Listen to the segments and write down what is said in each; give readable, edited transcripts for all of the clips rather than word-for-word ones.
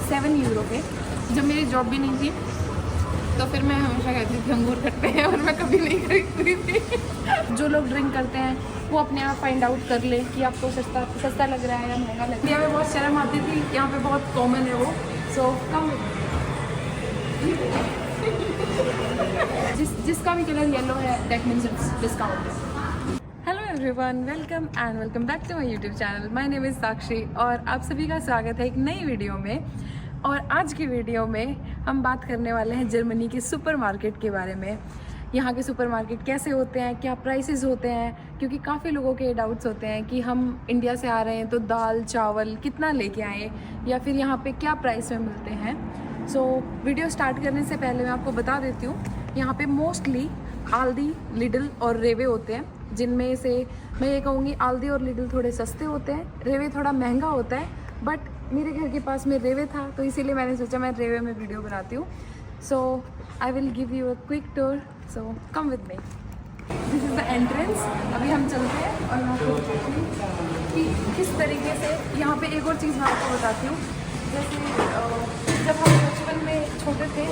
€7 के। जब मेरी जॉब भी नहीं थी तो फिर मैं हमेशा कहती थी अंगूर खट्टे हैं, और मैं कभी नहीं खरीदती थी। जो लोग ड्रिंक करते हैं वो अपने आप फाइंड आउट कर ले कि आपको सस्ता लग रहा है या महंगा लग रहा है। इंडिया में बहुत शर्म आती थी, यहाँ पे बहुत कॉमन है वो। सो कम जिसका भी कलर येलो है that means it's discount. Hello everyone, welcome back to my YouTube channel. My name is Sakshi और आप सभी का स्वागत है एक नई वीडियो में। और आज की वीडियो में हम बात करने वाले हैं जर्मनी के सुपरमार्केट के बारे में। यहाँ के सुपरमार्केट कैसे होते हैं, क्या प्राइसेस होते हैं, क्योंकि काफ़ी लोगों के डाउट्स होते हैं कि हम इंडिया से आ रहे हैं तो दाल चावल कितना लेके आए, या फिर यहाँ पे क्या प्राइस में मिलते हैं। सो वीडियो स्टार्ट करने से पहले मैं आपको बता देती हूँ, यहाँ पे मोस्टली आल्दी, लिडल और रेवे होते हैं, जिनमें से मैं ये कहूँगी आल्दी और लिडल थोड़े सस्ते होते हैं, रेवे थोड़ा महंगा होता है। बट मेरे घर के पास में रेवे था तो इसीलिए मैंने सोचा मैं रेवे में वीडियो बनाती हूँ। So I will give you a quick tour, so come with me. This is the entrance. अभी हम चलते हैं और मैं आपको बताती हूँ कि किस तरीके से यहाँ पे। एक और चीज़ मैं आपको बताती हूँ, जैसे जब हम बचपन में छोटे थे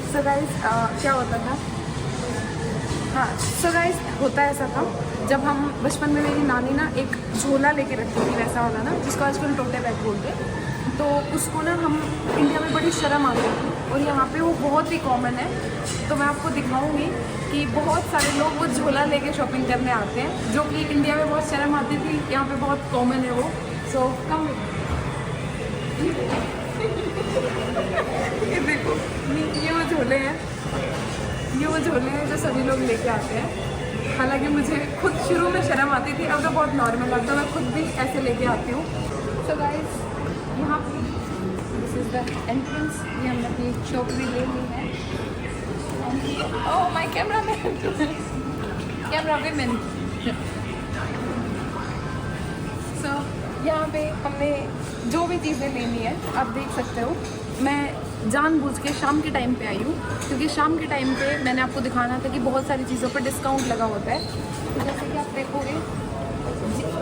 सो गाइस क्या होता था, हाँ सो गाइस होता ऐसा था, जब हम बचपन में मेरी नानी ना एक झोला लेके रखती थी, वैसा वाला ना जिसको आजकल टोटे बैग बोलते हैं। तो उसको ना हम इंडिया में बड़ी शर्म आती थी और यहाँ पे वो बहुत ही कॉमन है। तो मैं आपको दिखाऊंगी कि बहुत सारे लोग वो झोला लेके शॉपिंग करने आते हैं, जो कि इंडिया में बहुत शर्म आती थी, यहाँ पे बहुत कॉमन है वो। सो कम ये देखो, ये वो झोले हैं, जो सभी लोग लेके आते हैं। हालांकि मुझे खुद शुरू में शर्म आती थी, अब तो बहुत नॉर्मल लगता है, मैं खुद भी ऐसे लेके आती हूँ। सो गाइस यहाँ पे दिस इज़ द एंट्रेंस। ये हमने अपनी शॉप भी ले ली है। Oh my camera man. So यहाँ पे हमने जो भी चीज़ें लेनी है आप देख सकते हो। मैं जानबूझ के शाम के टाइम पे आई हूँ, क्योंकि शाम के टाइम पे मैंने आपको दिखाना था कि बहुत सारी चीज़ों पर डिस्काउंट लगा होता है। तो जैसे कि आप देखोगे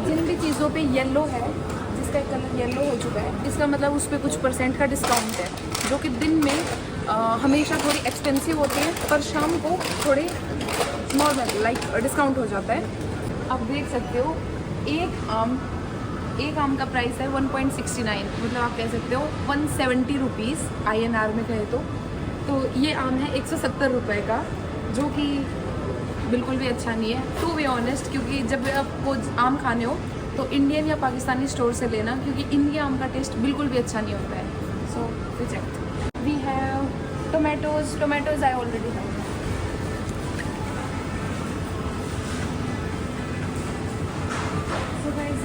जिन भी चीज़ों पे येलो है, जिसका कलर येलो हो चुका है, इसका मतलब उस पर कुछ % का डिस्काउंट है, जो कि दिन में हमेशा थोड़ी एक्सपेंसिव होती है, पर शाम को थोड़े नॉर्मल लाइक डिस्काउंट हो जाता है। आप देख सकते हो एक आम का प्राइस है 1.69, मतलब आप कह सकते हो 170 रुपीज़ INR में कहे तो ये आम है 170 रुपये का, जो कि बिल्कुल भी अच्छा नहीं है टू बी ऑनेस्ट। क्योंकि जब आपको आम खाने हो तो इंडियन या पाकिस्तानी स्टोर से लेना, क्योंकि इंडिया आम का टेस्ट बिल्कुल भी अच्छा नहीं होता है। So reject. We have tomatoes I already have.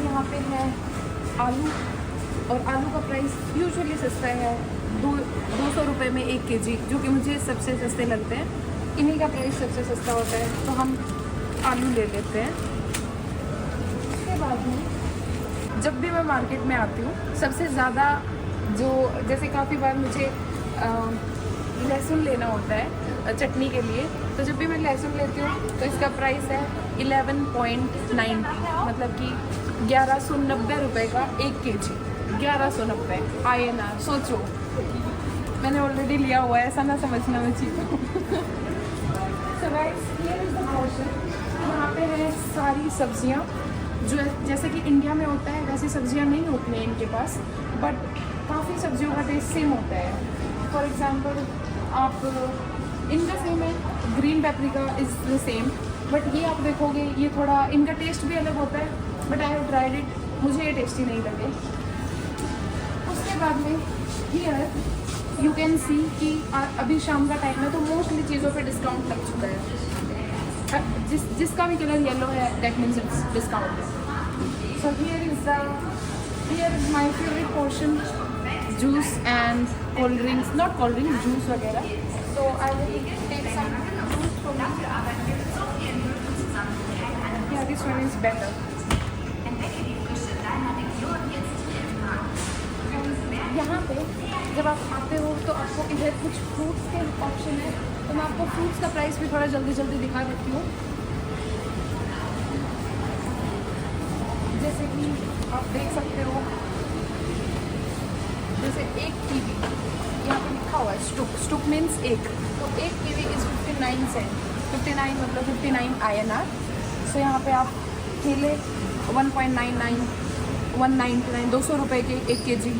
यहाँ पे है आलू, और आलू का प्राइस यूजुअली सस्ता है 200 रुपये में 1 kg, जो कि मुझे सबसे सस्ते लगते हैं। इन्हीं का प्राइस सबसे सस्ता होता है, तो हम आलू ले लेते हैं। उसके बाद में जब भी मैं मार्केट में आती हूँ, सबसे ज़्यादा जैसे काफ़ी बार मुझे लहसुन लेना होता है चटनी के लिए, तो जब भी मैं लहसुन लेती हूँ तो इसका प्राइस है 11.90, मतलब कि 1190 रुपये का 1 kg। 1190 INR। सोचो, मैंने ऑलरेडी लिया हुआ है, ऐसा ना समझना मैं चीज़ हूँ। So guys here is the portion. यहाँ पे है सारी सब्जियाँ, जो जैसे कि इंडिया में होता है वैसी सब्जियाँ नहीं होती हैं इनके पास, बट काफ़ी सब्जियों का टेस्ट सेम होता है। फॉर एग्ज़ाम्पल आप इनका सेम है, green paprika is the same, but ये आप देखोगे ये थोड़ा इनका टेस्ट भी अलग होता है। But I have tried it, मुझे ये टेस्टी नहीं लगे। उसके बाद में हियर यू कैन सी कि अभी शाम का टाइम है तो मोस्टली चीज़ों पे डिस्काउंट लग चुका है। जिसका भी कलर येलो है that means it's discount. So here is my favourite portion, juice and cold drinks, not cold drinks, juice वगैरह। So I will take some juice for me. This one is better. यहाँ पे जब आप आते हो तो आपको इधर कुछ फ्रूट्स के ऑप्शन है तो मैं आपको फ्रूट्स का प्राइस भी थोड़ा जल्दी जल्दी दिखा देती हूँ। जैसे कि आप देख सकते हो, जैसे एक कीवी यहाँ पे लिखा हुआ है स्टुक, स्टुक मीन्स एक, तो एक कीवी इज़ 59 सेंट, 59 मतलब 59 INR। सो यहाँ पे आप केले 1.99, 199, 200 रुपये के 1 kg।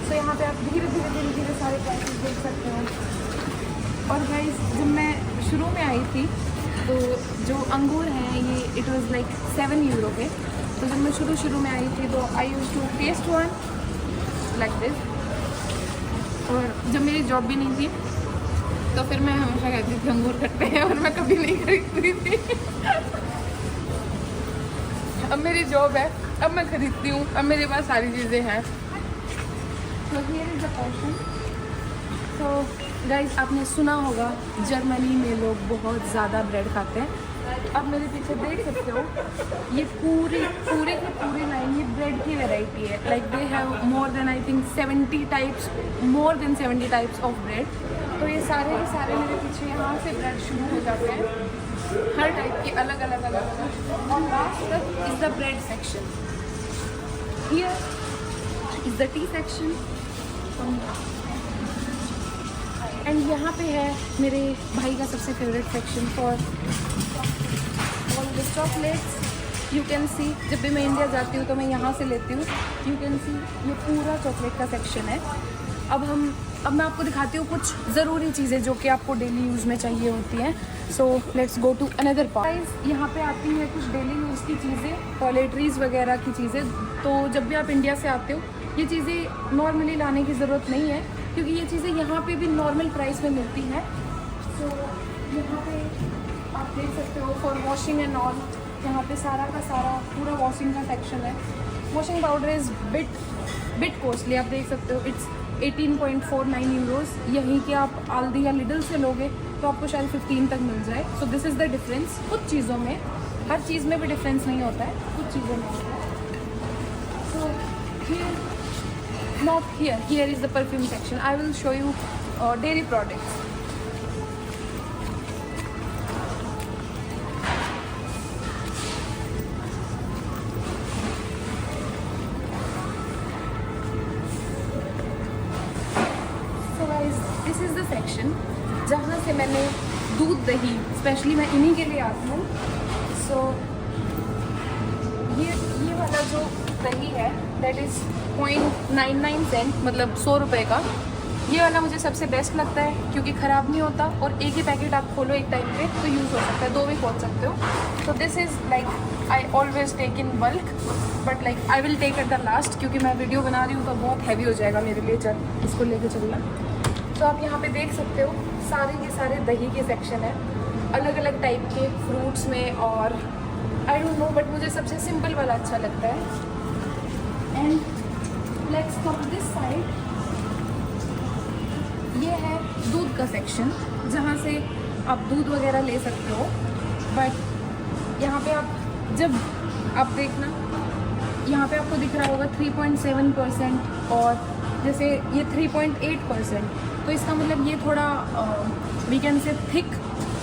सो यहाँ पे आप धीरे धीरे सारे प्राइसेस देख सकते हैं। और गाइस जब मैं शुरू में आई थी तो जो अंगूर हैं ये इट वाज लाइक 7 यूरो के। तो जब मैं शुरू में आई थी तो I use to taste one like this. और जब मेरी जॉब भी नहीं थी तो फिर मैं हमेशा कहती थी अंगूर खट्टे हैं, और मैं कभी नहीं खरीदती थी। अब मेरी जॉब है, अब मैं खरीदती हूँ, अब मेरे पास सारी चीज़ें हैं। तो हियर इज़ द पोर्शन। तो गाइस आपने सुना होगा जर्मनी में लोग बहुत ज़्यादा ब्रेड खाते हैं। आप मेरे पीछे देख सकते हो, ये पूरी लाइन ये ब्रेड की वैरायटी है। Like they have more than I think 70 types, more than 70 types of bread. तो ये सारे के सारे मेरे पीछे यहाँ से ब्रेड शुरू हो जाते हैं, हर टाइप की अलग अलग। और लास्ट तक is the bread section. Here is the T section and यहाँ पे है मेरे भाई का सबसे favourite section for all the chocolates. You can see, जब भी मैं इंडिया जाती हूँ तो मैं यहाँ से लेती हूँ। यू कैन सी ये पूरा चॉकलेट का सेक्शन है। अब मैं आपको दिखाती हूँ कुछ ज़रूरी चीज़ें जो कि आपको डेली यूज़ में चाहिए होती हैं। So let's go to another part. यहाँ पे आती हैं कुछ डेली यूज़ की चीज़ें, टॉयलेटरीज़ वगैरह की चीज़ें। तो जब भी आप इंडिया से आते हो ये चीज़ें नॉर्मली लाने की ज़रूरत नहीं है, क्योंकि ये चीज़ें यहाँ पे भी नॉर्मल प्राइस में मिलती हैं। सो यहाँ पे आप देख सकते हो फॉर वॉशिंग एंड ऑल, यहाँ पे सारा का सारा पूरा वॉशिंग का सेक्शन है। Washing powder is bit costly, आप देख सकते हो इट्स 18.49 यूरोज़। यहीं के आप आल्दी या लिडल से लोगे तो आपको शायद 15 तक मिल जाए। So this is the difference. कुछ चीज़ों में, हर चीज़ में भी डिफरेंस नहीं होता है, कुछ चीज़ों में होता है। सो not here is the perfume section. I will show you dairy products. So guys, this is the section जहाँ से मैंने दूध दही स्पेशली मैं इन्हीं के लिए आती हूँ। So ये वाला जो दही है दैट इज़ 0.99 सेंट, मतलब 100 रुपये का। ये वाला मुझे सबसे बेस्ट लगता है क्योंकि ख़राब नहीं होता और एक ही पैकेट आप खोलो एक टाइम पे तो यूज़ हो सकता है, 2 भी खोल सकते हो। तो this is like I always take in bulk, but like I will take at the last क्योंकि मैं वीडियो बना रही हूँ तो बहुत हैवी हो जाएगा मेरे लिए इसको लेके चलना। तो आप यहाँ पे देख सकते हो सारे के सारे दही के सेक्शन है, अलग अलग टाइप के फ्रूट्स में। और आई डोंट नो बट मुझे सबसे सिंपल वाला अच्छा लगता है। And let's come this side. ये है दूध का सेक्शन जहाँ से आप दूध वगैरह ले सकते हो। बट यहाँ पे आप जब आप देखना, यहाँ पे आपको दिख रहा होगा 3.7% और जैसे ये 3.8%। तो इसका मतलब ये थोड़ा वी कैन से थिक,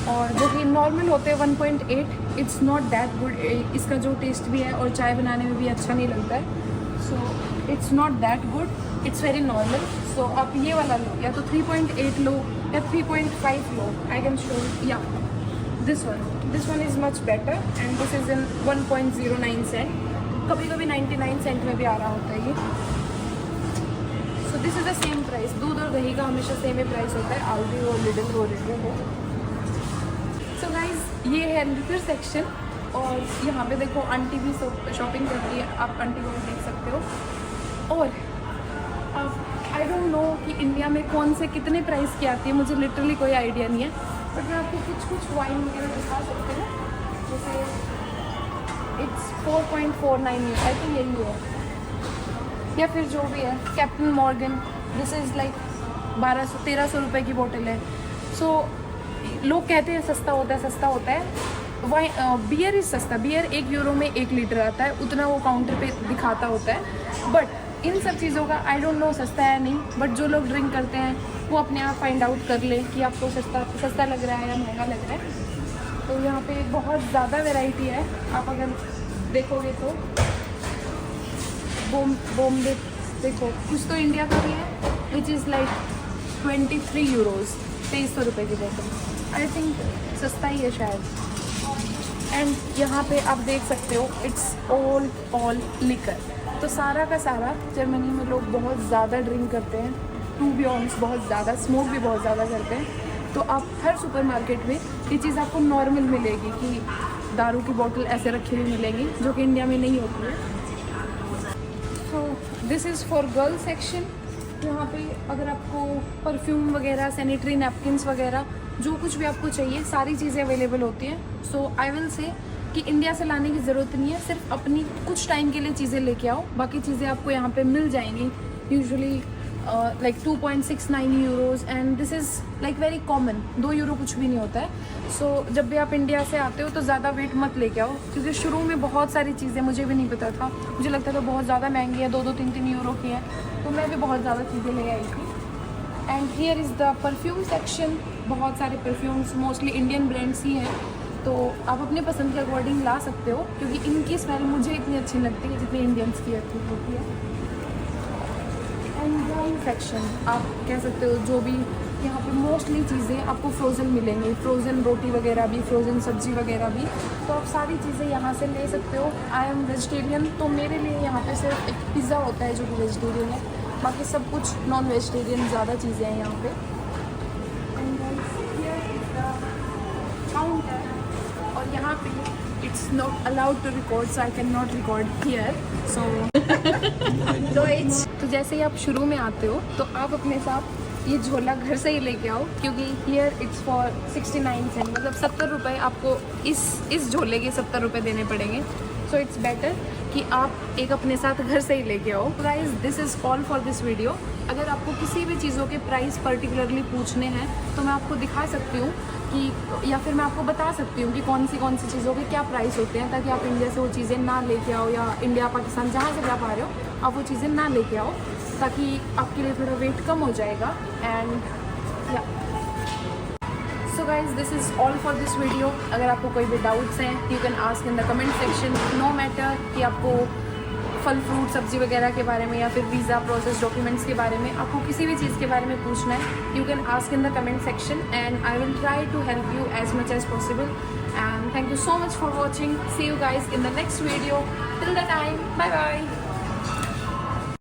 और जो कि नॉर्मल होते हैं 1.8 इट्स नॉट दैट गुड। इसका जो टेस्ट भी है और चाय बनाने में भी अच्छा नहीं लगता है। So it's not that good, it's very normal. So आप ये वाला लो, या तो 3.8 लो या 3.5 लो। आई कैन शो या this one is much better and this is in 1.09 cent. कभी कभी 99 सेंट में भी आ रहा होता है ये। So this is the same price. दूध और दही का हमेशा सेम ही प्राइस होता है, आल्दी हो लिटिल हो रेडो हो। सो गाइज ये है लिटर सेक्शन और यहाँ पे देखो आंटी भी शॉपिंग करती है, आप आंटी को भी देख सकते हो। और अब आई डोंट नो कि इंडिया में कौन से कितने प्राइस की आती है, मुझे लिटरली कोई आइडिया नहीं है। बट मैं आपको कुछ वाइन वगैरह दिखा सकती हूँ। जैसे इट्स 4.49 आई थिंक यही है, या फिर जो भी है captain Morgan. This is like 1200-1300 रुपये की बोतल है। सो लोग कहते हैं सस्ता होता है। बियर इज़ सस्ता, बियर 1 यूरो में 1 लीटर आता है, उतना वो काउंटर पे दिखाता होता है। बट इन सब चीज़ों का आई डोंट नो सस्ता है नहीं, बट जो लोग ड्रिंक करते हैं वो अपने आप फाइंड आउट कर ले कि आपको सस्ता लग रहा है या महंगा लग रहा है। तो यहाँ पे बहुत ज़्यादा वैरायटी है, आप अगर देखोगे तो बॉम्बे देखो, कुछ तो इंडिया का भी है विच इज़ लाइक 23 यूरोज़, 2300 रुपये की बोतल। आई थिंक सस्ता ही है शायद। एंड यहाँ पे आप देख सकते हो इट्स ऑल लिकर। तो सारा का सारा जर्मनी में लोग बहुत ज़्यादा ड्रिंक करते हैं, टू बी ऑनेस्ट बहुत ज़्यादा, स्मोक भी बहुत ज़्यादा करते हैं। तो आप हर सुपरमार्केट में ये चीज़ आपको नॉर्मल मिलेगी कि दारू की बोतल ऐसे रखी हुई मिलेगी, जो कि इंडिया में नहीं होती है। So this is for girl section. यहाँ पे अगर आपको परफ्यूम वगैरह, सैनिटरी नैपकिन्स वगैरह, जो कुछ भी आपको चाहिए सारी चीज़ें अवेलेबल होती हैं। सो आई विल से कि इंडिया से लाने की ज़रूरत नहीं है, सिर्फ अपनी कुछ टाइम के लिए चीज़ें लेके आओ, बाकी चीज़ें आपको यहाँ पे मिल जाएंगी। Usually like 2.69 euros and this is like very common, 2 euro कुछ भी नहीं होता है। सो जब भी आप इंडिया से आते हो तो ज़्यादा वेट मत लेके आओ, क्योंकि शुरू में बहुत सारी चीज़ें मुझे भी नहीं पता था, मुझे लगता था बहुत ज़्यादा महंगी है, 2-2, 3-3 यूरो की है, तो मैं भी बहुत ज़्यादा चीज़ें ले आई थी। And here is the perfume section. बहुत सारे परफ्यूम्स मोस्टली इंडियन ब्रांड्स ही हैं, तो आप अपने पसंद के अकॉर्डिंग ला सकते हो, क्योंकि इनकी स्मेल मुझे इतनी अच्छी लगती है जितनी इंडियंस की अच्छी होती है। एंड वाइन सेक्शन आप कह सकते हो, जो भी यहाँ पे मोस्टली चीज़ें आपको फ्रोज़न मिलेंगी, फ्रोज़न रोटी वगैरह भी, फ्रोज़न सब्ज़ी वगैरह भी, तो आप सारी चीज़ें यहाँ से ले सकते हो। आई एम वेजिटेरियन, तो मेरे लिए यहाँ पे सिर्फ एक पिज़्ज़ा होता है जो कि वेजिटेरियन है, बाकी सब कुछ नॉन वेजिटेरियन ज़्यादा चीज़ें हैं यहाँ पे। काउंटर, और यहाँ पे it's not allowed to record, so I can not record here. So तो जैसे ही आप शुरू में आते हो तो आप अपने साथ ये झोला घर से ही लेके आओ, क्योंकि हियर इट्स फॉर 69 सेंट, मतलब 70 रुपये आपको इस झोले के 70 रुपये देने पड़ेंगे। सो इट्स बेटर कि आप एक अपने साथ घर से ही लेके आओ। Guys this is all for this video. अगर आपको किसी भी चीज़ों के प्राइस पर्टिकुलरली पूछने हैं तो मैं आपको दिखा सकती हूँ कि, या फिर मैं आपको बता सकती हूँ कि कौन सी चीज़ों के क्या प्राइस होते हैं, ताकि आप इंडिया से वो चीज़ें ना लेके आओ, या इंडिया पाकिस्तान जहाँ से भी आप आ रहे हो आप वो चीज़ें ना लेके आओ, ताकि आपके लिए थोड़ा वेट कम हो जाएगा। एंड या so guys this is all for this video. अगर आपको कोई भी डाउट्स हैं you can ask in the comment section. No matter कि आपको फल फ्रूट सब्जी वगैरह के बारे में या फिर वीज़ा प्रोसेस डॉक्यूमेंट्स के बारे में, आपको किसी भी चीज़ के बारे में पूछना है, you can ask in the comment section and I will try to help you as much as possible. And thank you so much for watching. See you guys in the next video. Till the time, bye bye.